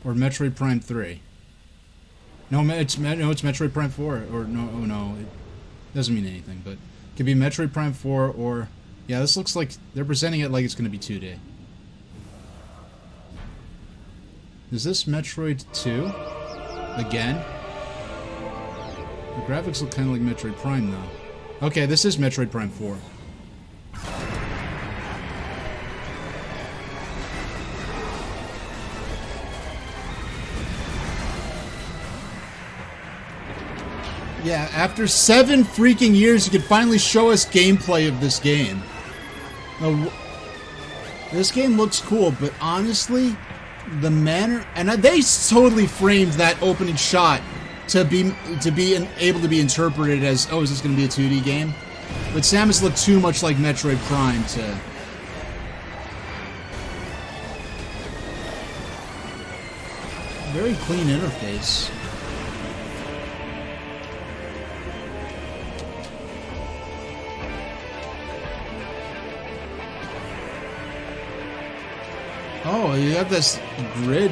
or Metroid Prime 3. No, it's Metroid Prime 4 or no, it doesn't mean anything. But it could be Metroid Prime 4 or yeah. This looks like they're presenting it like it's going to be 2D. Is this Metroid 2 again? The graphics look kind of like Metroid Prime, though. Okay, this is Metroid Prime 4. Yeah, after 7 freaking years, you could finally show us gameplay of this game. Now, this game looks cool, but honestly, the manner... And they totally framed that opening shot to be able to be interpreted as, oh, is this going to be a 2D game? But Samus looked too much like Metroid Prime to... Very clean interface. Oh, you have this grid.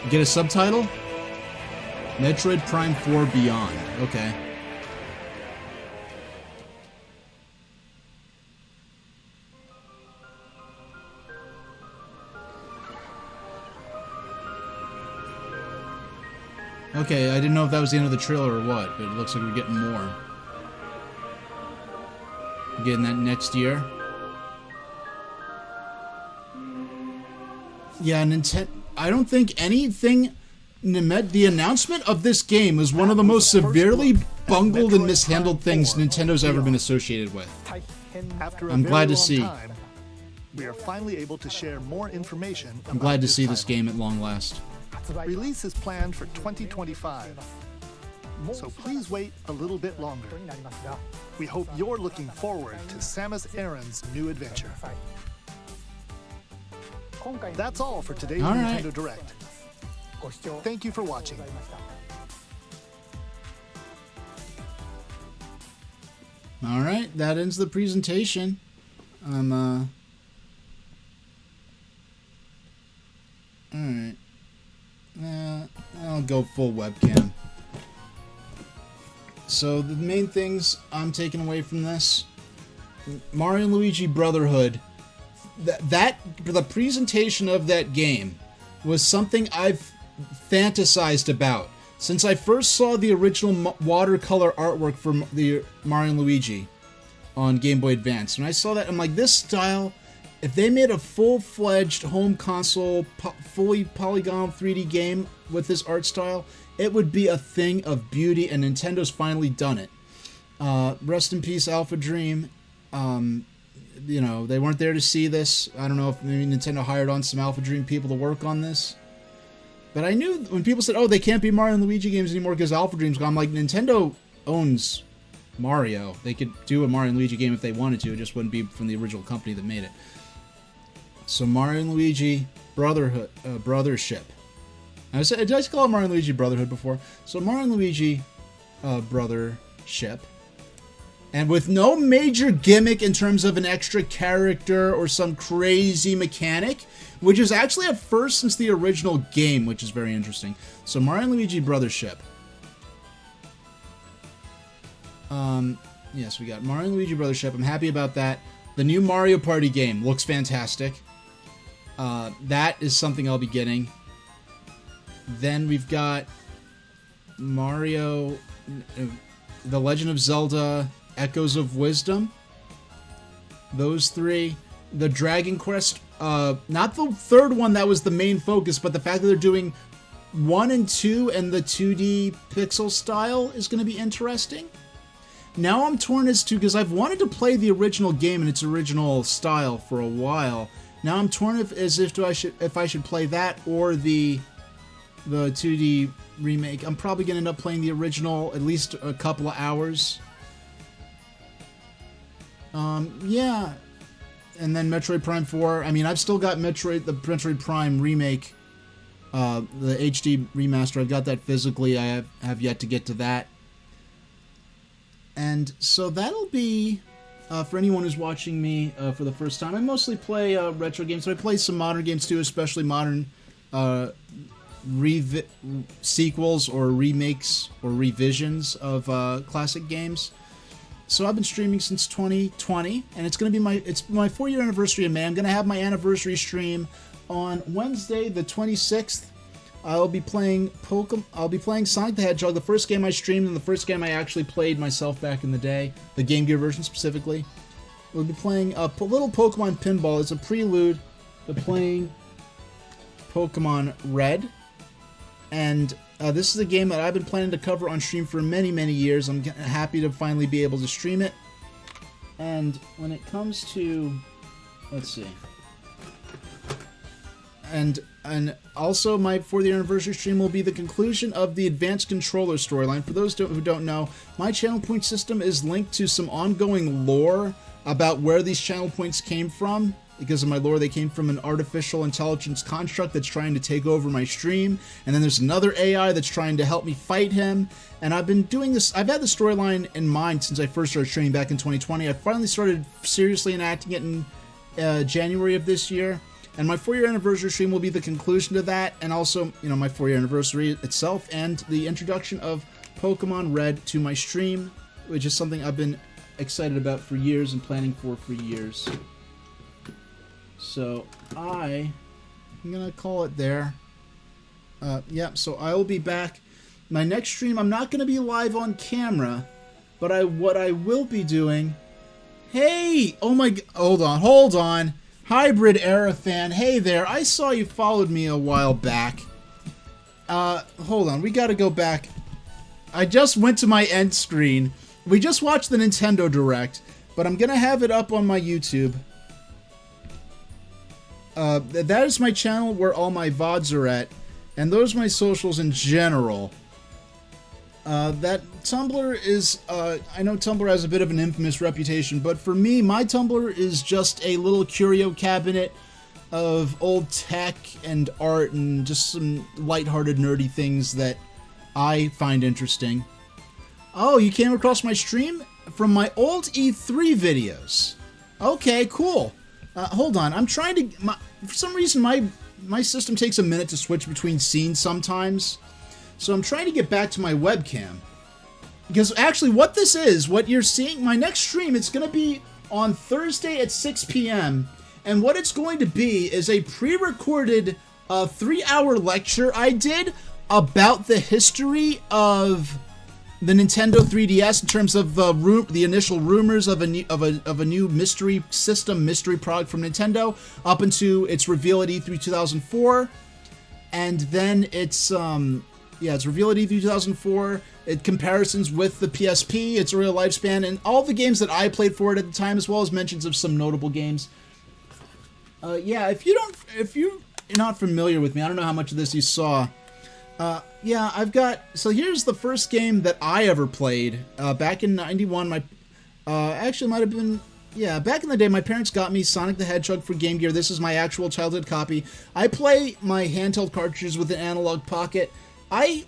Get a subtitle? Metroid Prime 4 Beyond. Okay. Okay, I didn't know if that was the end of the trailer or what, but it looks like we're getting more. We're getting that next year. Yeah, Nintendo. I don't think anything. The announcement of this game is one of the most severely bungled and mishandled things Nintendo's ever been associated with. After a I'm very glad to long see. time, we are finally able to share more information. I'm glad to see this game at long last. Release is planned for 2025, so please wait a little bit longer. We hope you're looking forward to Samus Aran's new adventure. That's all for today's All right. Nintendo Direct. Thank you for watching. All right, that ends the presentation. All right. I'll go full webcam. So the main things I'm taking away from this: Mario and Luigi Brotherhood. The presentation of that game was something I've fantasized about since I first saw the original watercolor artwork for the Mario and Luigi on Game Boy Advance. When I saw that, I'm like, this style, if they made a full-fledged home console, fully polygonal 3D game with this art style, it would be a thing of beauty, and Nintendo's finally done it. Rest in peace, Alpha Dream. You know, they weren't there to see this. I don't know if maybe Nintendo hired on some Alpha Dream people to work on this. But I knew when people said, oh, they can't be Mario and Luigi games anymore because Alpha Dream's gone, I'm like, Nintendo owns Mario. They could do a Mario and Luigi game if they wanted to. It just wouldn't be from the original company that made it. So Mario and Luigi Brotherhood, Brothership. Did I call it Mario and Luigi Brotherhood before? So Mario and Luigi Brothership. And with no major gimmick in terms of an extra character or some crazy mechanic, which is actually a first since the original game, which is very interesting. So Mario and Luigi Brothership. yes, we got Mario and Luigi Brothership. I'm happy about that. The new Mario Party game looks fantastic. That is something I'll be getting. Then we've got Mario, The Legend of Zelda, Echoes of Wisdom. Those three. The Dragon Quest, not the third one that was the main focus, but the fact that they're doing 1 and 2 and the 2D pixel style is going to be interesting. Now I'm torn as to, because I've wanted to play the original game in its original style for a while. Now I'm torn if I should play that or the 2D remake. I'm probably going to end up playing the original at least a couple of hours. Yeah. And then Metroid Prime 4. I mean, I've still got the Metroid Prime remake, the HD remaster. I've got that physically. I have yet to get to that. And so that'll be, for anyone who's watching me for the first time, I mostly play retro games, but I play some modern games too, especially modern sequels or remakes or revisions of classic games. So I've been streaming since 2020, and it's going to be my 4-year anniversary in May. I'm going to have my anniversary stream on Wednesday, the 26th. I'll be playing Sonic the Hedgehog, the first game I streamed and the first game I actually played myself back in the day, the Game Gear version specifically. We'll be playing a little Pokemon Pinball. It's a prelude to playing Pokemon Red, and this is a game that I've been planning to cover on stream for many, many years. I'm happy to finally be able to stream it. And when it comes to, let's see, and also my 4th anniversary stream will be the conclusion of the Advanced Controller storyline. For those who don't know, my channel point system is linked to some ongoing lore about where these channel points came from. Because of my lore, they came from an artificial intelligence construct that's trying to take over my stream. And then there's another AI that's trying to help me fight him. And I've been doing this, I've had the storyline in mind since I first started streaming back in 2020. I finally started seriously enacting it in January of this year. And my 4-year anniversary stream will be the conclusion to that. And also, my 4-year anniversary itself and the introduction of Pokemon Red to my stream, which is something I've been excited about for years and planning for years. So I'm gonna call it there. So I will be back. My next stream, I'm not gonna be live on camera, but what I will be doing. Hey, oh my, hold on. Hybrid Era fan, hey there. I saw you followed me a while back. Hold on, we gotta go back. I just went to my end screen. We just watched the Nintendo Direct, but I'm gonna have it up on my YouTube. That is my channel where all my VODs are at, and those are my socials in general. That Tumblr is, I know Tumblr has a bit of an infamous reputation, but for me, my Tumblr is just a little curio cabinet of old tech and art and just some lighthearted, nerdy things that I find interesting. Oh, you came across my stream? From my old E3 videos. Okay, cool. Hold on, I'm trying to, for some reason my system takes a minute to switch between scenes sometimes, so I'm trying to get back to my webcam. Because actually what this is, what you're seeing, my next stream, it's going to be on Thursday at 6 p.m., and what it's going to be is a pre-recorded 3-hour lecture I did about the history of the Nintendo 3DS in terms of the initial rumors of a new mystery product from Nintendo up into its reveal at E3 2004, and then it's reveal at E3 2004. Comparisons with the PSP, its real lifespan, and all the games that I played for it at the time, as well as mentions of some notable games. If you're not familiar with me, I don't know how much of this you saw. So here's the first game that I ever played, back in 91, actually might have been, back in the day, my parents got me Sonic the Hedgehog for Game Gear. This is my actual childhood copy. I play my handheld cartridges with an analog pocket. I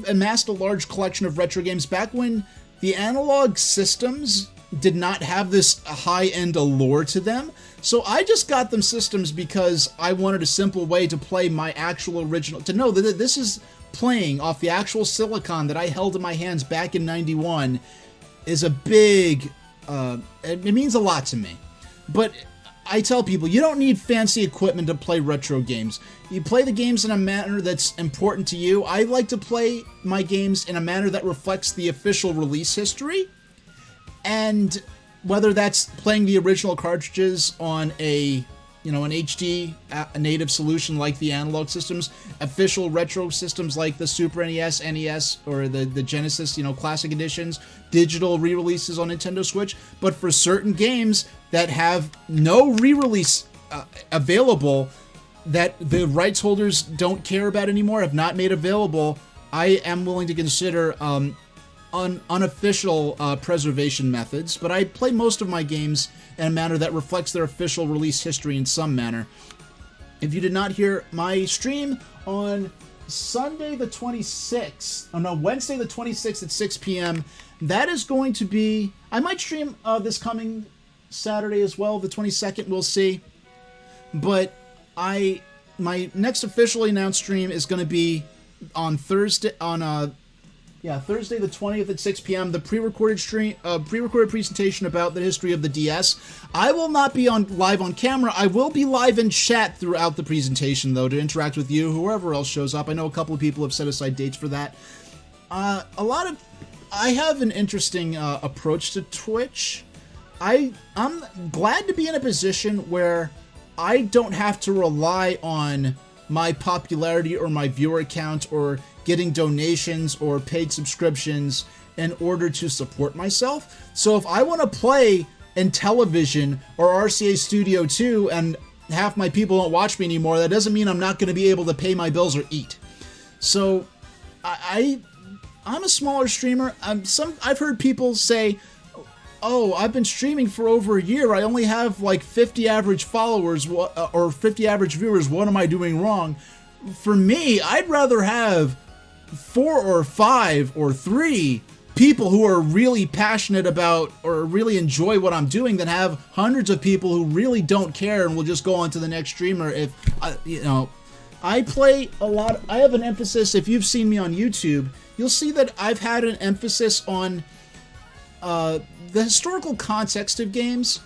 amassed a large collection of retro games back when the analog systems did not have this high-end allure to them. So I just got them systems because I wanted a simple way to play my actual original, to know that this is playing off the actual Silicon that I held in my hands back in 91, is a big, it means a lot to me. But I tell people, you don't need fancy equipment to play retro games. You play the games in a manner that's important to you. I like to play my games in a manner that reflects the official release history. And whether that's playing the original cartridges on an HD native solution like the analog systems, official retro systems like the Super NES, NES, or the Genesis, classic editions, digital re-releases on Nintendo Switch. But for certain games that have no re-release available, that the rights holders don't care about anymore, have not made available, I am willing to consider unofficial preservation methods, but I play most of my games in a manner that reflects their official release history in some manner. If you did not hear my stream on Wednesday the 26th at 6 p.m., that is going to be, I might stream this coming Saturday as well, the 22nd, we'll see. But my next officially announced stream is going to be on Thursday, Thursday the 20th at 6 p.m. The pre-recorded presentation about the history of the DS. I will not be live on camera. I will be live in chat throughout the presentation, though, to interact with you, whoever else shows up. I know a couple of people have set aside dates for that. I have an interesting approach to Twitch. I'm glad to be in a position where I don't have to rely on my popularity or my viewer count or getting donations or paid subscriptions in order to support myself. So if I want to play in television or RCA Studio 2 and half my people don't watch me anymore, that doesn't mean I'm not going to be able to pay my bills or eat. So I'm a smaller streamer. I've heard people say, oh, I've been streaming for over a year. I only have like 50 average followers or 50 average viewers. What am I doing wrong? For me, I'd rather have 4 or 5 or 3 people who are really passionate about or really enjoy what I'm doing than have hundreds of people who really don't care and will just go on to the next streamer. If I play a lot. I have an emphasis. If you've seen me on YouTube, you'll see that I've had an emphasis on the historical context of games.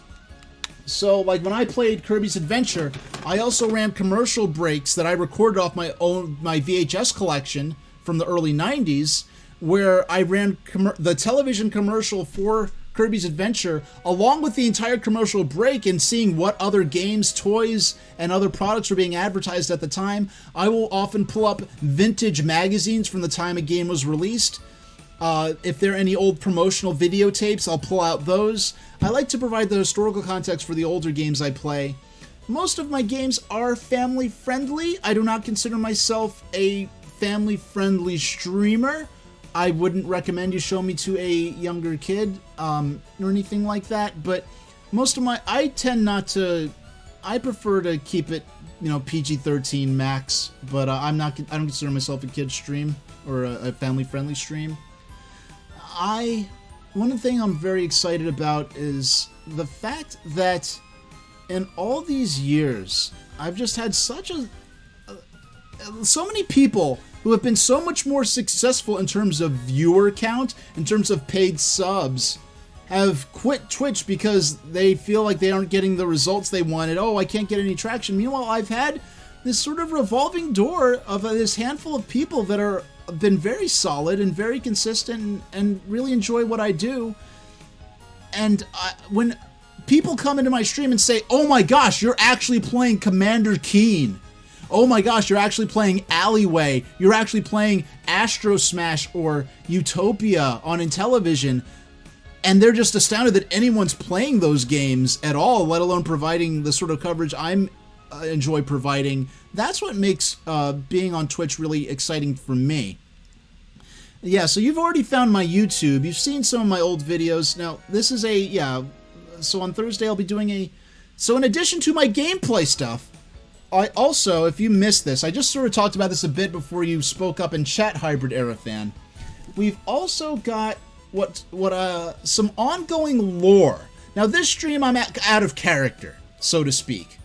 So, like when I played Kirby's Adventure, I also ran commercial breaks that I recorded off my VHS collection from the early 90s, where I ran the television commercial for Kirby's Adventure along with the entire commercial break and seeing what other games, toys, and other products were being advertised at the time. I will often pull up vintage magazines from the time a game was released. If there are any old promotional videotapes, I'll pull out those. I like to provide the historical context for the older games I play. Most of my games are family friendly. I do not consider myself a family friendly streamer. I wouldn't recommend you show me to a younger kid or anything like that, but most of I prefer to keep it, PG-13 max, but I don't consider myself a kid stream or a family friendly stream. One thing I'm very excited about is the fact that in all these years, I've just had so many people who have been so much more successful in terms of viewer count, in terms of paid subs, have quit Twitch because they feel like they aren't getting the results they wanted. Oh, I can't get any traction. Meanwhile, I've had this sort of revolving door of this handful of people that are been very solid and very consistent and really enjoy what I do. And when people come into my stream and say, oh my gosh, you're actually playing Commander Keen. Oh my gosh, you're actually playing Alleyway. You're actually playing Astro Smash or Utopia on Intellivision. And they're just astounded that anyone's playing those games at all, let alone providing the sort of coverage I'm enjoy providing. That's what makes being on Twitch really exciting for me. Yeah, so you've already found my YouTube. You've seen some of my old videos. Now, this is so on Thursday I'll be doing so in addition to my gameplay stuff, I also, if you missed this, I just sort of talked about this a bit before you spoke up in chat, Hybrid Era Fan. We've also got some ongoing lore. Now, this stream I'm out of character, so to speak.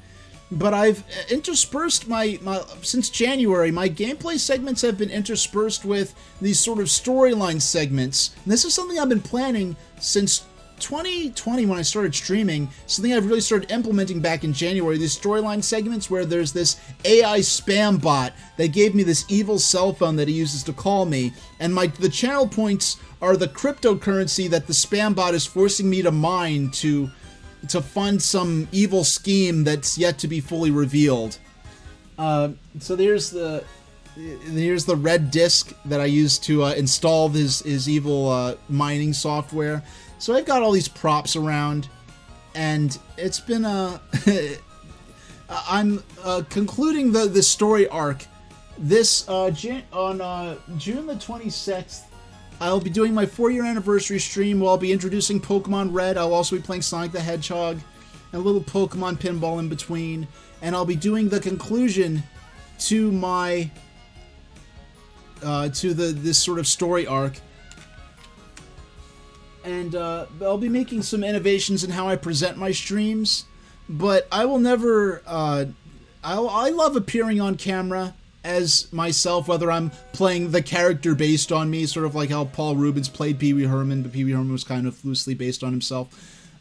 but I've interspersed my since January, my gameplay segments have been interspersed with these sort of storyline segments. And this is something I've been planning since 2020 when I started streaming, something I've really started implementing back in January, these storyline segments where there's this AI spam bot that gave me this evil cell phone that he uses to call me, and the channel points are the cryptocurrency that the spam bot is forcing me to mine to fund some evil scheme that's yet to be fully revealed. So there's the red disk that I used to install his evil mining software. So I've got all these props around, and it's been I'm concluding the story arc. This on June the 26th, I'll be doing my 4-year anniversary stream where I'll be introducing Pokemon Red. I'll also be playing Sonic the Hedgehog, and a little Pokemon pinball in between, and I'll be doing the conclusion to my this sort of story arc. And I'll be making some innovations in how I present my streams, but I will never. I love appearing on camera as myself, whether I'm playing the character based on me, sort of like how Paul Rubens played Pee Wee Herman, but Pee Wee Herman was kind of loosely based on himself.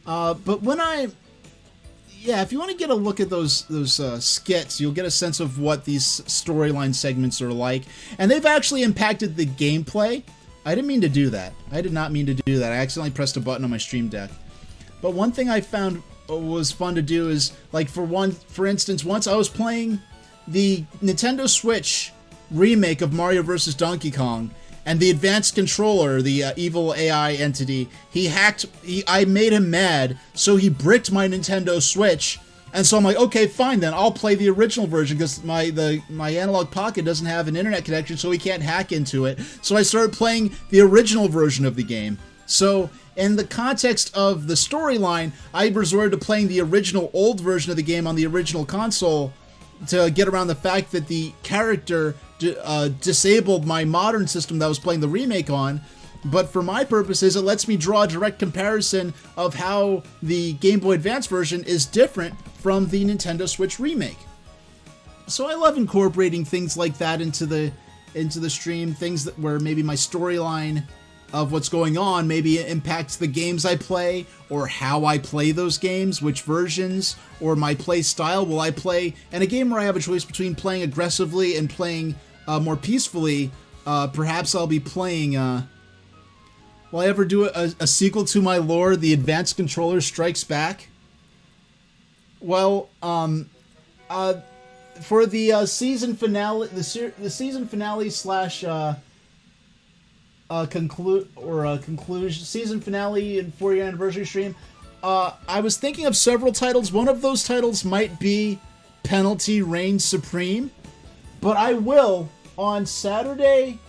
But when if you want to get a look at those skits, you'll get a sense of what these storyline segments are like, and they've actually impacted the gameplay. I didn't mean to do that. I did not mean to do that. I accidentally pressed a button on my Stream Deck. But one thing I found was fun to do is, like, for instance, once I was playing the Nintendo Switch remake of Mario vs. Donkey Kong, and the advanced controller, the evil AI entity, I made him mad, so he bricked my Nintendo Switch. And so I'm like, okay, fine then, I'll play the original version because my Analog Pocket doesn't have an internet connection, so he can't hack into it. So I started playing the original version of the game. So in the context of the storyline, I resorted to playing the original old version of the game on the original console to get around the fact that the character disabled my modern system that I was playing the remake on. But for my purposes, it lets me draw a direct comparison of how the Game Boy Advance version is different from the Nintendo Switch remake. So I love incorporating things like that into the stream, things where maybe my storyline of what's going on maybe it impacts the games I play, or how I play those games, which versions, or my play style. Will I play in a game where I have a choice between playing aggressively and playing more peacefully? Perhaps I'll be playing. Will I ever do a sequel to my lore, The Advanced Controller Strikes Back? Well, for the season finale, the season finale slash conclusion season finale and 4-year anniversary stream, I was thinking of several titles. One of those titles might be Penalty Reigns Supreme, but I will on Saturday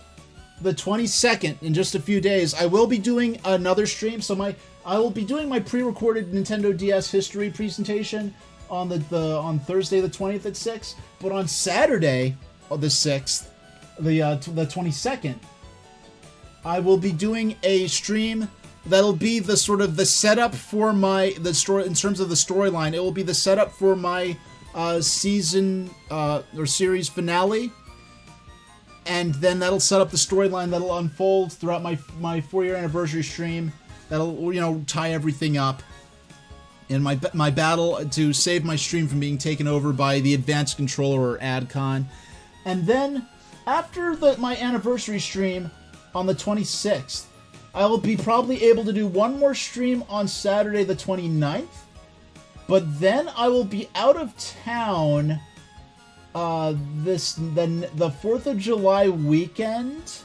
the 22nd, in just a few days, I will be doing another stream. So I will be doing my pre-recorded Nintendo DS history presentation on on Thursday the 20th at 6. But on Saturday, the 6th, the 22nd, I will be doing a stream that'll be the sort of the setup for the story in terms of the storyline. It will be the setup for my season or series finale. And then that'll set up the storyline that'll unfold throughout my 4-year anniversary stream. That'll, tie everything up. In my battle to save my stream from being taken over by the Advanced Controller or AdCon. And then, after my anniversary stream on the 26th, I will be probably able to do one more stream on Saturday the 29th. But then I will be out of town the 4th of July weekend,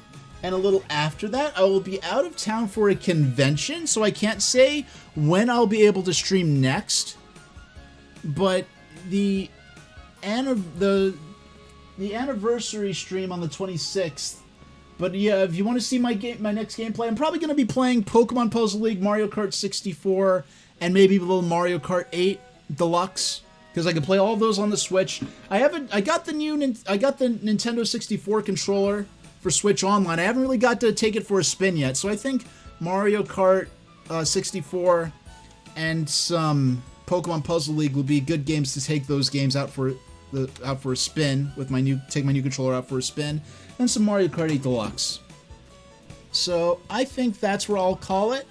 and a little after that I will be out of town for a convention, so I can't say when I'll be able to stream next. But the anniversary stream on the 26th. But yeah, if you want to see my next gameplay, I'm probably going to be playing Pokemon Puzzle League, Mario Kart 64, and maybe a little Mario Kart 8 Deluxe. Because I can play all of those on the Switch. I got the Nintendo 64 controller for Switch Online. I haven't really got to take it for a spin yet. So I think Mario Kart 64 and some Pokemon Puzzle League will be good games to take those games out for a spin with my new controller out for a spin, and some Mario Kart 8 Deluxe. So I think that's where I'll call it.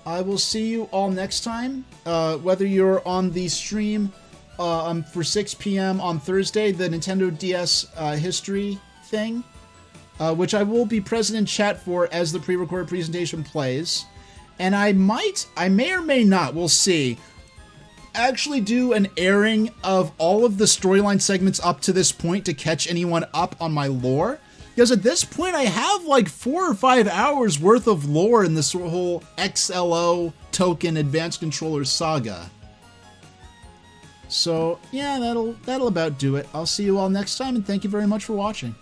I will see you all next time. Whether you're on the stream for 6 p.m. on Thursday, the Nintendo DS history thing, which I will be present in chat for as the pre-recorded presentation plays. And I may or may not, we'll see, actually do an airing of all of the storyline segments up to this point to catch anyone up on my lore. Because at this point, I have like 4 or 5 hours worth of lore in this whole XLO token Advanced Controller saga. So yeah, that'll about do it. I'll see you all next time, and thank you very much for watching.